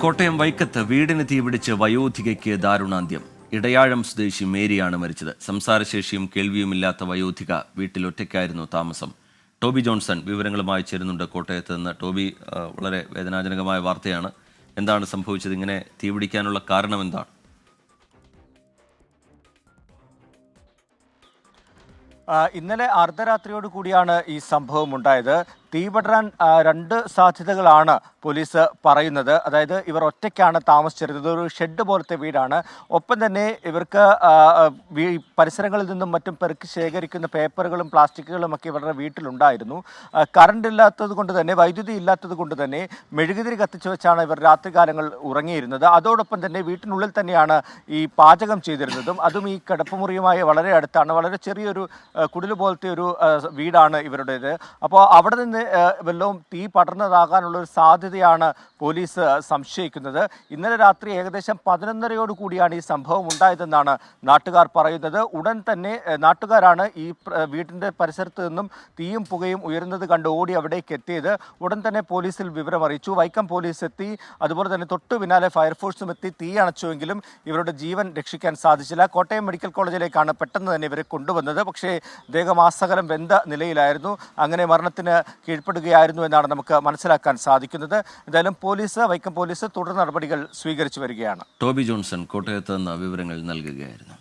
കോട്ടയം വൈക്കത്ത് വീടിന് തീപിടിച്ച് വയോധികയ്ക്ക് ദാരുണാന്ത്യം. ഇടയാഴം സ്വദേശി മേരിയാണ് മരിച്ചത്. സംസാരശേഷിയും കേൾവിയുമില്ലാത്ത വയോധിക വീട്ടിൽ ഒറ്റയ്ക്കായിരുന്നു താമസം. ടോബി ജോൺസൺ വിവരങ്ങളുമായി ചേരുന്നുണ്ട് കോട്ടയത്ത് നിന്ന്. ടോബി, വളരെ വേദനാജനകമായ വാർത്തയാണ്. എന്താണ് സംഭവിച്ചത്? ഇങ്ങനെ തീപിടിക്കാനുള്ള കാരണം എന്താണ്? ഇന്നലെ അർദ്ധരാത്രിയോട് കൂടിയാണ് ഈ സംഭവം ഉണ്ടായത്. തീപടരാൻ രണ്ട് സാധ്യതകളാണ് പോലീസ് പറയുന്നത്. അതായത് ഇവർ ഒറ്റയ്ക്കാണ് താമസിച്ചിരുന്നത്. ഒരു ഷെഡ് പോലത്തെ വീടാണ്. ഒപ്പം തന്നെ ഇവർക്ക് പരിസരങ്ങളിൽ നിന്നും മറ്റും പെറുക്കി ശേഖരിക്കുന്ന പേപ്പറുകളും പ്ലാസ്റ്റിക്കുകളും ഒക്കെ ഇവരുടെ വീട്ടിലുണ്ടായിരുന്നു. കറണ്ട് ഇല്ലാത്തത് കൊണ്ട് തന്നെ, വൈദ്യുതി ഇല്ലാത്തത് കൊണ്ട് തന്നെ മെഴുകുതിരി കത്തിച്ചു വെച്ചാണ് ഇവർ രാത്രികാലങ്ങൾ ഉറങ്ങിയിരുന്നത്. അതോടൊപ്പം തന്നെ വീട്ടിനുള്ളിൽ തന്നെയാണ് ഈ പാചകം ചെയ്തിരുന്നതും. അതും ഈ കിടപ്പുമുറിയുമായി വളരെ അടുത്താണ്. വളരെ ചെറിയൊരു കുടില് പോലത്തെ ഒരു വീടാണ് ഇവരുടേത്. അപ്പോൾ അവിടെ നിന്ന് വല്ലതും തീ പടർന്നതാകാനുള്ളൊരു സാധ്യതയാണ് പോലീസ് സംശയിക്കുന്നത്. ഇന്നലെ രാത്രി ഏകദേശം 11:30 കൂടിയാണ് ഈ സംഭവം ഉണ്ടായതെന്നാണ് നാട്ടുകാർ പറയുന്നത്. ഉടൻ തന്നെ നാട്ടുകാരാണ് ഈ വീടിൻ്റെ പരിസരത്ത് നിന്നും തീയും പുകയും ഉയരുന്നത് കണ്ട് ഓടി അവിടേക്ക് എത്തിയത്. ഉടൻ തന്നെ പോലീസിൽ വിവരമറിയിച്ചു. വൈക്കം പോലീസ് എത്തി. അതുപോലെ തന്നെ തൊട്ടു പിന്നാലെ ഫയർഫോഴ്സും എത്തി. തീ അണച്ചുവെങ്കിലും ഇവരുടെ ജീവൻ രക്ഷിക്കാൻ സാധിച്ചില്ല. കോട്ടയം മെഡിക്കൽ കോളേജിലേക്കാണ് പെട്ടെന്ന് തന്നെ ഇവരെ കൊണ്ടുവന്നത്. പക്ഷേ ദേഹമാസകലം വെന്ത നിലയിലായിരുന്നു. അങ്ങനെ മരണത്തിന് കീഴ്പ്പെടുകയായിരുന്നു എന്നാണ് നമുക്ക് മനസ്സിലാക്കാൻ സാധിക്കുന്നത്. എന്തായാലും വൈക്കം പോലീസ് തുടർ നടപടികൾ സ്വീകരിച്ചു വരികയാണ്. ടോബി ജോൺസൺ കോട്ടയത്ത് നിന്ന് വിവരങ്ങൾ നൽകുകയായിരുന്നു.